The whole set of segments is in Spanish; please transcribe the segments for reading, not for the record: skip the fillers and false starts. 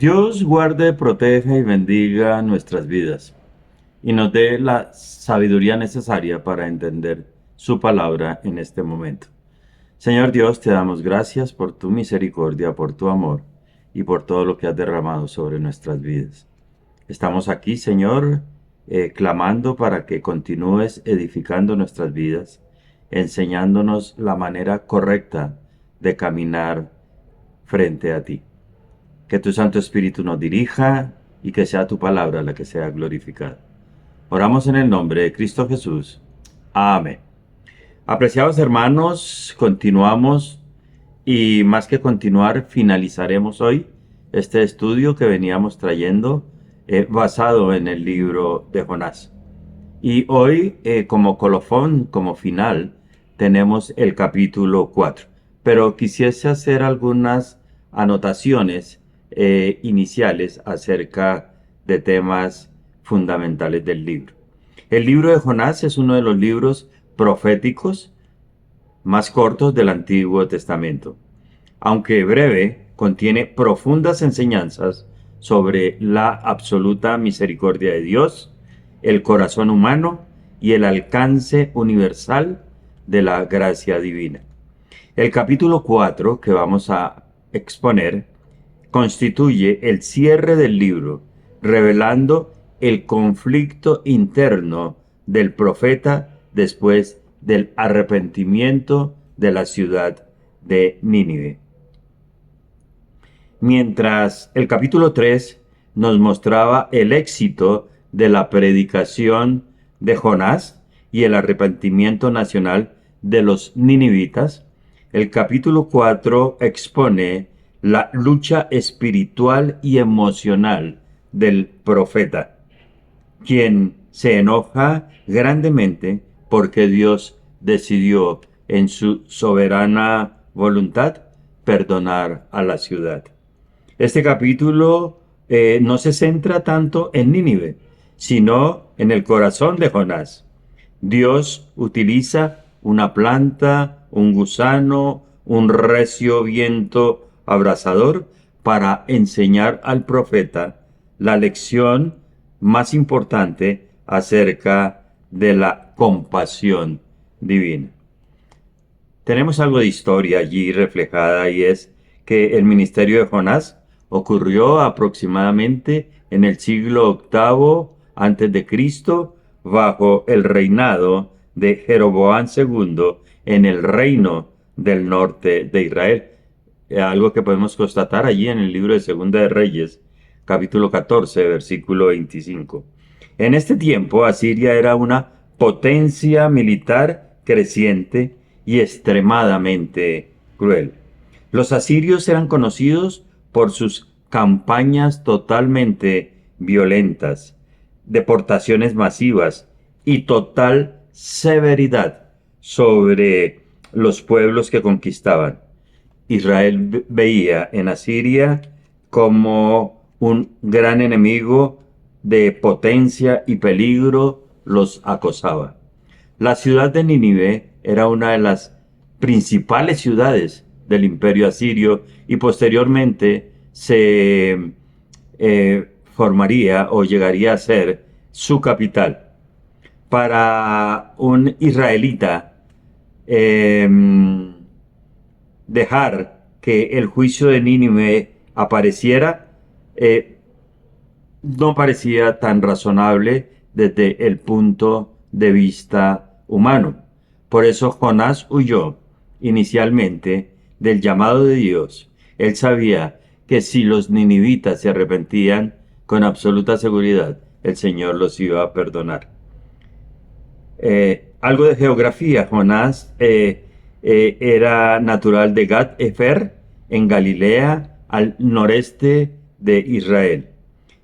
Dios guarde, proteja y bendiga nuestras vidas y nos dé la sabiduría necesaria para entender su palabra en este momento. Señor Dios, te damos gracias por tu misericordia, por tu amor y por todo lo que has derramado sobre nuestras vidas. Estamos aquí, Señor, clamando para que continúes edificando nuestras vidas, enseñándonos la manera correcta de caminar frente a ti. Que tu Santo Espíritu nos dirija y que sea tu palabra la que sea glorificada. Oramos en el nombre de Cristo Jesús. Amén. Apreciados hermanos, continuamos y más que continuar, finalizaremos hoy este estudio que veníamos trayendo basado en el libro de Jonás. Y hoy, como colofón, como final, tenemos el capítulo 4. Pero quisiese hacer algunas anotaciones iniciales acerca de temas fundamentales del libro. El libro de Jonás es uno de los libros proféticos más cortos del Antiguo Testamento. Aunque breve, contiene profundas enseñanzas sobre la absoluta misericordia de Dios, el corazón humano y el alcance universal de la gracia divina. El capítulo 4 que vamos a exponer constituye el cierre del libro, revelando el conflicto interno del profeta después del arrepentimiento de la ciudad de Nínive. Mientras el capítulo 3 nos mostraba el éxito de la predicación de Jonás y el arrepentimiento nacional de los ninivitas, el capítulo 4 expone la lucha espiritual y emocional del profeta, quien se enoja grandemente porque Dios decidió en su soberana voluntad perdonar a la ciudad. Este capítulo no se centra tanto en Nínive, sino en el corazón de Jonás. Dios utiliza una planta, un gusano, un recio viento abrasador para enseñar al profeta la lección más importante acerca de la compasión divina. Tenemos algo de historia allí reflejada y es que el ministerio de Jonás ocurrió aproximadamente en el siglo VIII antes de Cristo bajo el reinado de Jeroboam II en el reino del norte de Israel. Algo que podemos constatar allí en el libro de Segunda de Reyes, capítulo 14, versículo 25. En este tiempo, Asiria era una potencia militar creciente y extremadamente cruel. Los asirios eran conocidos por sus campañas totalmente violentas, deportaciones masivas y total severidad sobre los pueblos que conquistaban. Israel veía en Asiria como un gran enemigo de potencia y peligro los acosaba. La ciudad de Nínive era una de las principales ciudades del imperio asirio y posteriormente se formaría o llegaría a ser su capital. Para un israelita, dejar que el juicio de Nínive apareciera no parecía tan razonable desde el punto de vista humano. Por eso Jonás huyó inicialmente del llamado de Dios. Él sabía que si los ninivitas se arrepentían, con absoluta seguridad el Señor los iba a perdonar. Algo de geografía. Jonás era natural de Gat Efer, en Galilea, al noreste de Israel.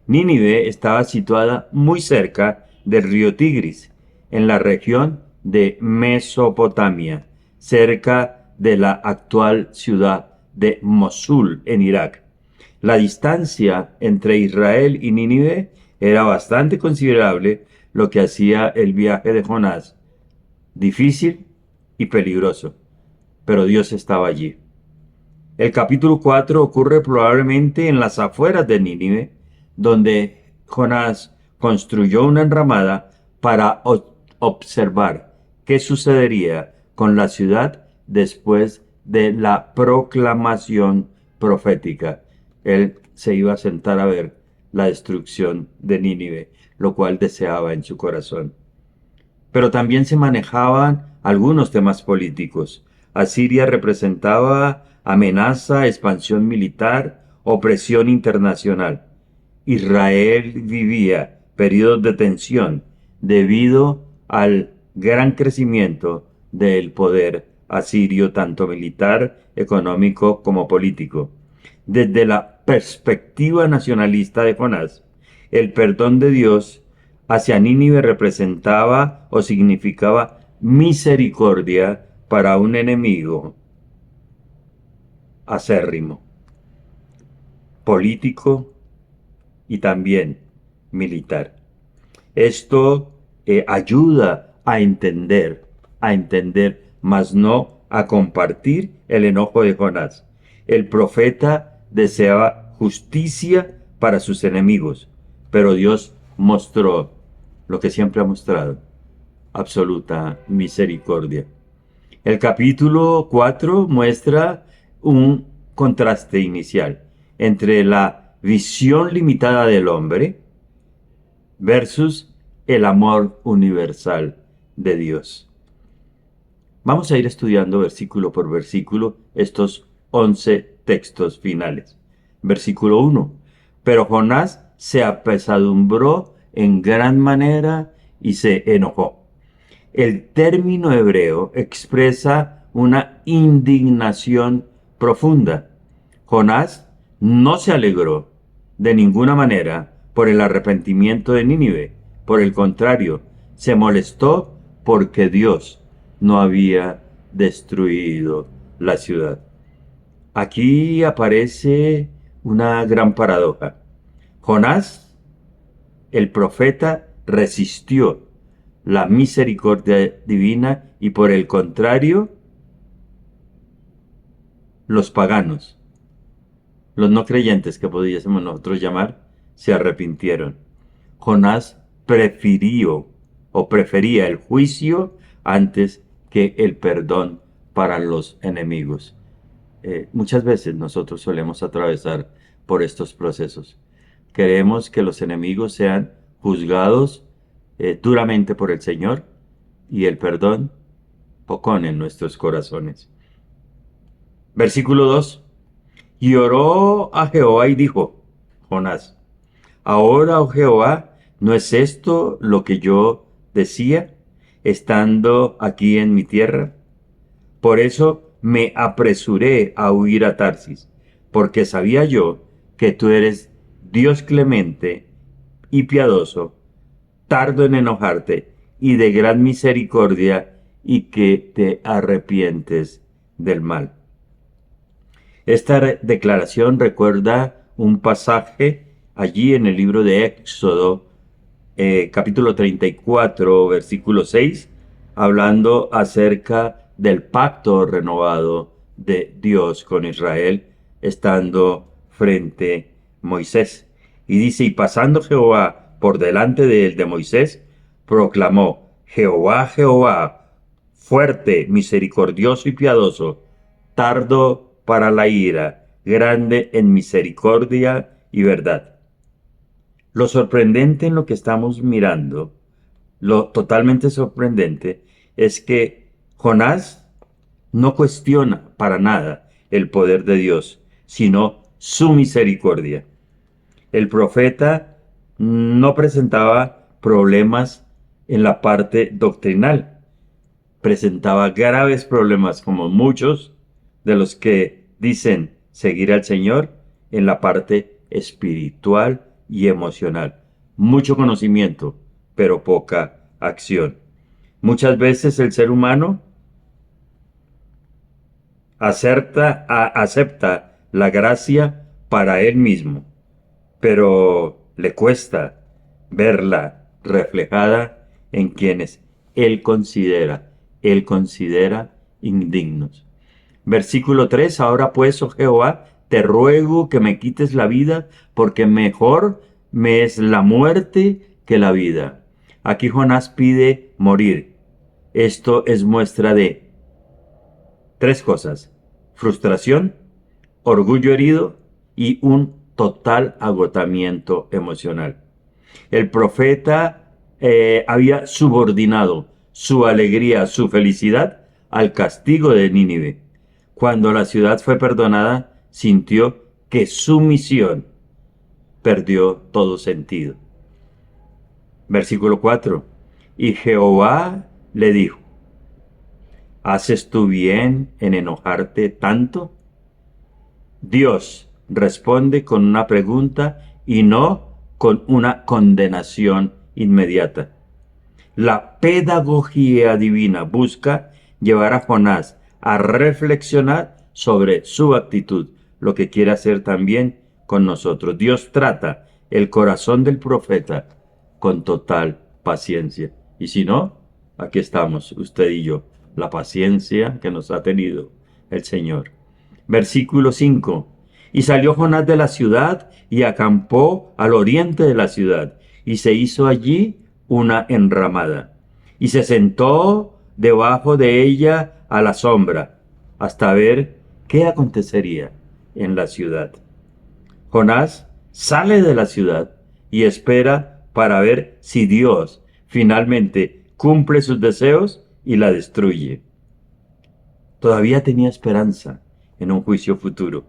Nínive estaba situada muy cerca del río Tigris, en la región de Mesopotamia, cerca de la actual ciudad de Mosul, en Irak. La distancia entre Israel y Nínive era bastante considerable, lo que hacía el viaje de Jonás difícil y peligroso, pero Dios estaba allí. El capítulo 4 ocurre probablemente en las afueras de Nínive, donde Jonás construyó una enramada para observar qué sucedería con la ciudad después de la proclamación profética. Él se iba a sentar a ver la destrucción de Nínive, lo cual deseaba en su corazón. Pero también se manejaban algunos temas políticos. Asiria representaba amenaza, expansión militar, opresión internacional. Israel vivía periodos de tensión debido al gran crecimiento del poder asirio, tanto militar, económico como político. Desde la perspectiva nacionalista de Jonás, el perdón de Dios hacia Nínive representaba o significaba misericordia para un enemigo acérrimo, político y también militar. Esto ayuda a entender, mas no a compartir el enojo de Jonás. El profeta deseaba justicia para sus enemigos, pero Dios mostró lo que siempre ha mostrado, absoluta misericordia. El capítulo 4 muestra un contraste inicial entre la visión limitada del hombre versus el amor universal de Dios. Vamos a ir estudiando versículo por versículo estos 11 textos finales. Versículo 1. Pero Jonás se apesadumbró en gran manera y se enojó. El término hebreo expresa una indignación profunda. Jonás no se alegró de ninguna manera por el arrepentimiento de Nínive. Por el contrario, se molestó porque Dios no había destruido la ciudad. Aquí aparece una gran paradoja. Jonás, el profeta, resistió la misericordia divina y por el contrario, los paganos, los no creyentes que pudiésemos nosotros llamar, se arrepintieron. Jonás prefería el juicio antes que el perdón para los enemigos. Muchas veces nosotros solemos atravesar por estos procesos. Queremos que los enemigos sean juzgados duramente por el Señor y el perdón pocón en nuestros corazones. Versículo 2. Y oró a Jehová y dijo, Jonás, ahora, oh Jehová, ¿no es esto lo que yo decía, estando aquí en mi tierra? Por eso me apresuré a huir a Tarsis, porque sabía yo que tú eres Dios clemente y piadoso, tardo en enojarte y de gran misericordia, y que te arrepientes del mal. Esta declaración recuerda un pasaje allí en el libro de Éxodo, capítulo 34, versículo 6, hablando acerca del pacto renovado de Dios con Israel, estando frente a Moisés. Y dice, y pasando Jehová por delante de él, de Moisés, proclamó, Jehová, Jehová, fuerte, misericordioso y piadoso, tardo para la ira, grande en misericordia y verdad. Lo sorprendente en lo que estamos mirando, lo totalmente sorprendente, es que Jonás no cuestiona para nada el poder de Dios, sino su misericordia. El profeta no presentaba problemas en la parte doctrinal, presentaba graves problemas como muchos de los que dicen seguir al Señor en la parte espiritual y emocional. Mucho conocimiento, pero poca acción. Muchas veces el ser humano acepta la gracia para él mismo, pero le cuesta verla reflejada en quienes él considera indignos. Versículo 3, ahora pues, oh Jehová, te ruego que me quites la vida, porque mejor me es la muerte que la vida. Aquí Jonás pide morir. Esto es muestra de tres cosas: frustración, orgullo herido y un total agotamiento emocional. El profeta había subordinado su alegría, su felicidad al castigo de Nínive. Cuando la ciudad fue perdonada, sintió que su misión perdió todo sentido. Versículo 4. Y Jehová le dijo: ¿haces tú bien en enojarte tanto? Dios responde con una pregunta y no con una condenación inmediata. La pedagogía divina busca llevar a Jonás a reflexionar sobre su actitud, lo que quiere hacer también con nosotros. Dios trata el corazón del profeta con total paciencia. Y si no, aquí estamos, usted y yo, la paciencia que nos ha tenido el Señor. Versículo 5. Y salió Jonás de la ciudad y acampó al oriente de la ciudad, y se hizo allí una enramada, y se sentó debajo de ella a la sombra, hasta ver qué acontecería en la ciudad. Jonás sale de la ciudad y espera para ver si Dios finalmente cumple sus deseos y la destruye. Todavía tenía esperanza en un juicio futuro.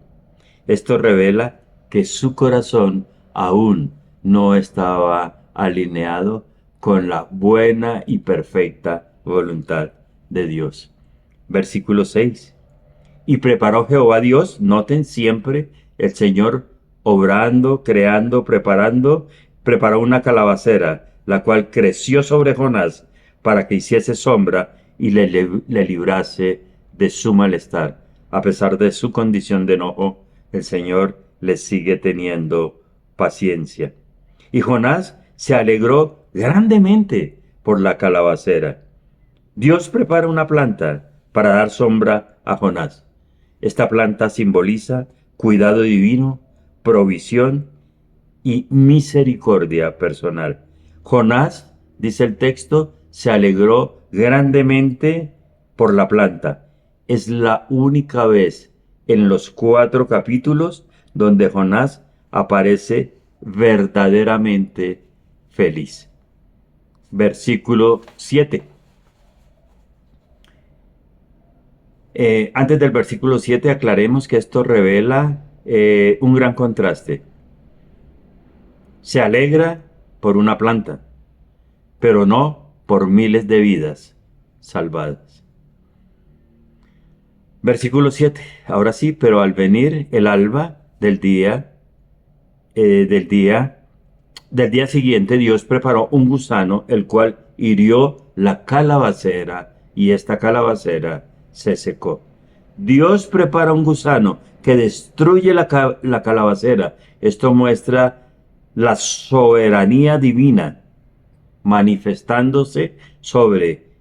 Esto revela que su corazón aún no estaba alineado con la buena y perfecta voluntad de Dios. Versículo 6. Y preparó Jehová Dios, noten siempre el Señor obrando, creando, preparó una calabacera, la cual creció sobre Jonás para que hiciese sombra y le librase de su malestar. A pesar de su condición de enojo, el Señor le sigue teniendo paciencia. Y Jonás se alegró grandemente por la calabacera. Dios prepara una planta para dar sombra a Jonás. Esta planta simboliza cuidado divino, provisión y misericordia personal. Jonás, dice el texto, se alegró grandemente por la planta. Es la única vez en los 4 capítulos donde Jonás aparece verdaderamente feliz. Versículo 7. Antes del versículo 7 aclaremos que esto revela un gran contraste. Se alegra por una planta, pero no por miles de vidas salvadas. Versículo 7. Ahora sí, pero al venir el alba del día siguiente, Dios preparó un gusano, el cual hirió la calabacera, y esta calabacera se secó. Dios prepara un gusano que destruye la calabacera. Esto muestra la soberanía divina manifestándose sobre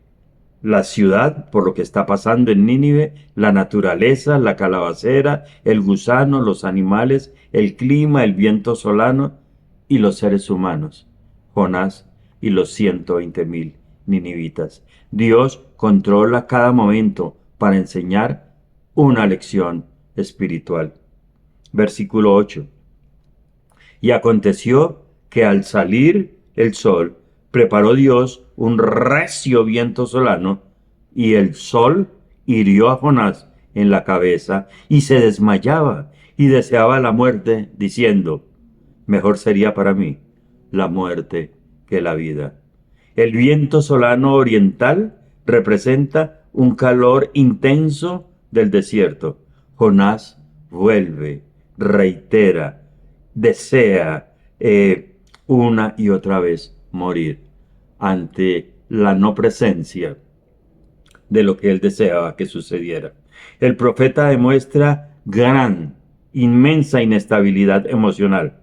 la ciudad por lo que está pasando en Nínive, la naturaleza, la calabacera, el gusano, los animales, el clima, el viento solano y los seres humanos, Jonás y los 120,000 ninivitas. Dios controla cada momento para enseñar una lección espiritual. Versículo 8. Y aconteció que al salir el sol, preparó Dios un recio viento solano, y el sol hirió a Jonás en la cabeza, y se desmayaba, y deseaba la muerte, diciendo: mejor sería para mí la muerte que la vida. El viento solano oriental representa un calor intenso del desierto. Jonás vuelve, reitera, desea una y otra vez morir ante la no presencia de lo que él deseaba que sucediera. El profeta demuestra inmensa inestabilidad emocional,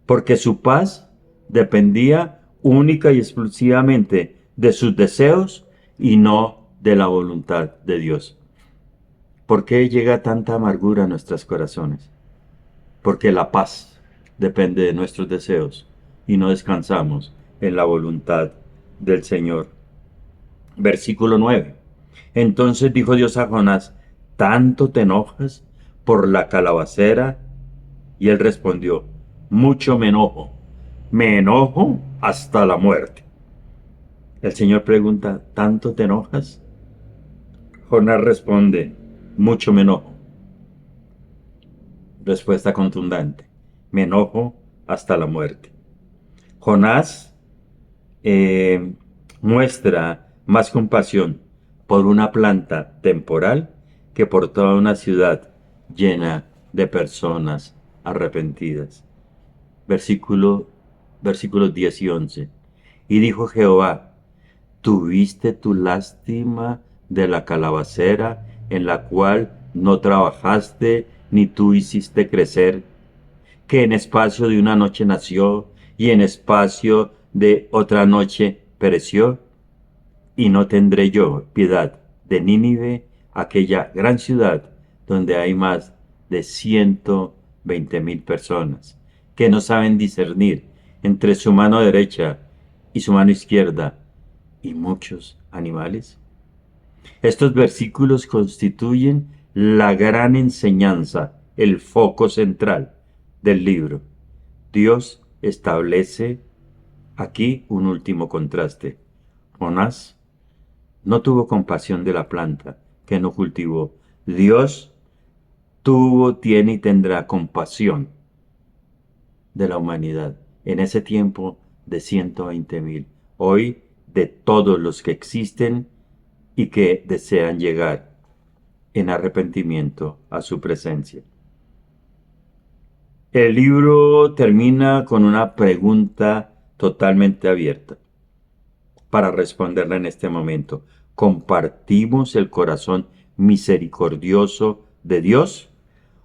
porque su paz dependía única y exclusivamente de sus deseos y no de la voluntad de Dios. ¿Por qué llega tanta amargura a nuestros corazones? Porque la paz depende de nuestros deseos y no descansamos en la voluntad del Señor. Versículo 9. Entonces dijo Dios a Jonás, ¿tanto te enojas por la calabacera? Y él respondió, mucho me enojo hasta la muerte. El Señor pregunta, ¿tanto te enojas? Jonás responde, mucho me enojo. Respuesta contundente, me enojo hasta la muerte. Jonás eh, muestra más compasión por una planta temporal que por toda una ciudad llena de personas arrepentidas. Versículos 10 y 11. Y dijo Jehová, ¿tuviste tu lástima de la calabacera en la cual no trabajaste ni tú hiciste crecer, que en espacio de una noche nació y en espacio de otra noche pereció? Y no tendré yo piedad de Nínive, aquella gran ciudad donde hay más de 120,000 personas que no saben discernir entre su mano derecha y su mano izquierda y muchos animales. Estos versículos constituyen la gran enseñanza, el foco central del libro. Dios establece aquí un último contraste. Jonás no tuvo compasión de la planta que no cultivó. Dios tuvo, tiene y tendrá compasión de la humanidad en ese tiempo de 120,000. Hoy de todos los que existen y que desean llegar en arrepentimiento a su presencia. El libro termina con una pregunta totalmente abierta para responderla en este momento. ¿Compartimos el corazón misericordioso de Dios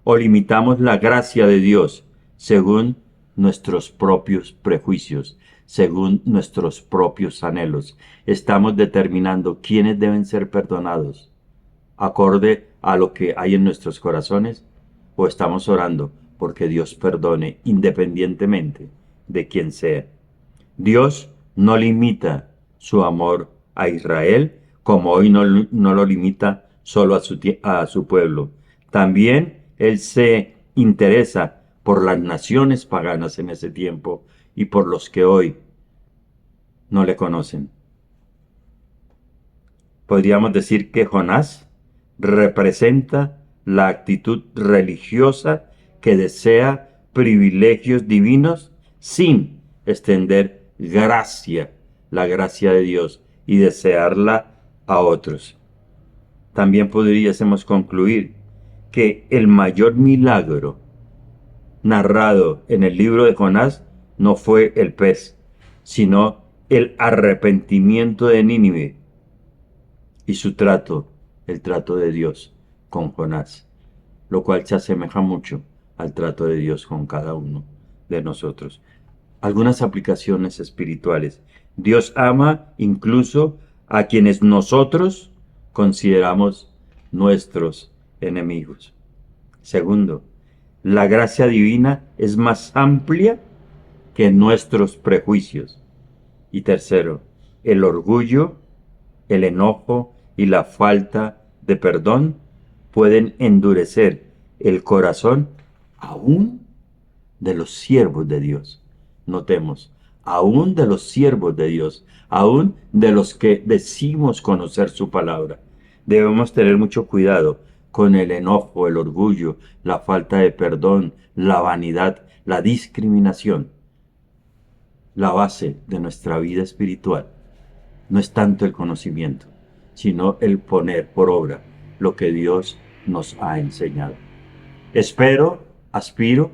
o limitamos la gracia de Dios según nuestros propios prejuicios, según nuestros propios anhelos? Estamos determinando quiénes deben ser perdonados acorde a lo que hay en nuestros corazones, o estamos orando porque Dios perdone independientemente de quién sea. Dios no limita su amor a Israel como hoy no lo limita solo a su pueblo. También Él se interesa por las naciones paganas en ese tiempo y por los que hoy no le conocen. Podríamos decir que Jonás representa la actitud religiosa que desea privilegios divinos sin extender gracia, la gracia de Dios, y desearla a otros. También podríamos concluir que el mayor milagro narrado en el libro de Jonás no fue el pez, sino el arrepentimiento de Nínive y su trato, el trato de Dios con Jonás, lo cual se asemeja mucho al trato de Dios con cada uno de nosotros. Algunas aplicaciones espirituales. Dios ama incluso a quienes nosotros consideramos nuestros enemigos. Segundo, la gracia divina es más amplia que nuestros prejuicios. Y tercero, el orgullo, el enojo y la falta de perdón pueden endurecer el corazón aún de los siervos de Dios. Notemos, aún de los siervos de Dios, aún de los que decimos conocer su palabra. Debemos tener mucho cuidado con el enojo, el orgullo, la falta de perdón, la vanidad, la discriminación. La base de nuestra vida espiritual no es tanto el conocimiento, sino el poner por obra lo que Dios nos ha enseñado. Aspiro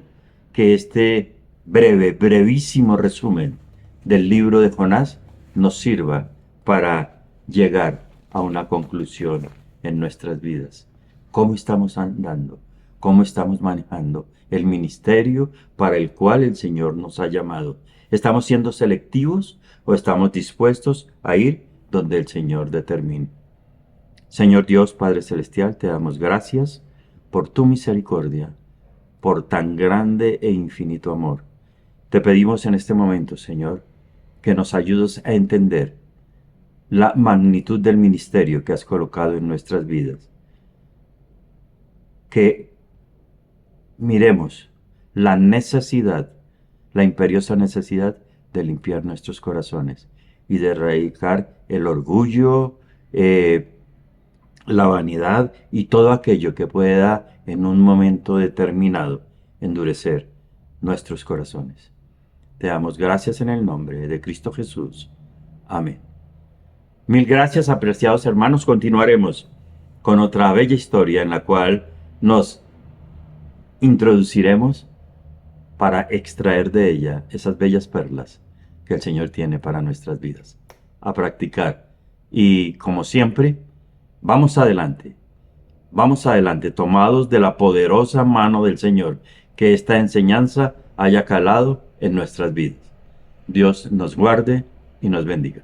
que este brevísimo resumen del libro de Jonás nos sirva para llegar a una conclusión en nuestras vidas. ¿Cómo estamos andando? ¿Cómo estamos manejando el ministerio para el cual el Señor nos ha llamado? ¿Estamos siendo selectivos o estamos dispuestos a ir donde el Señor determine? Señor Dios, Padre Celestial, te damos gracias por tu misericordia, por tan grande e infinito amor. Te pedimos en este momento, Señor, que nos ayudes a entender la magnitud del ministerio que has colocado en nuestras vidas. Que miremos la necesidad, la imperiosa necesidad de limpiar nuestros corazones y de erradicar el orgullo, la vanidad y todo aquello que pueda en un momento determinado endurecer nuestros corazones. Te damos gracias en el nombre de Cristo Jesús. Amén. Mil gracias, apreciados hermanos. Continuaremos con otra bella historia en la cual nos introduciremos para extraer de ella esas bellas perlas que el Señor tiene para nuestras vidas. A practicar. Y como siempre, vamos adelante, tomados de la poderosa mano del Señor, que esta enseñanza haya calado en nuestras vidas. Dios nos guarde y nos bendiga.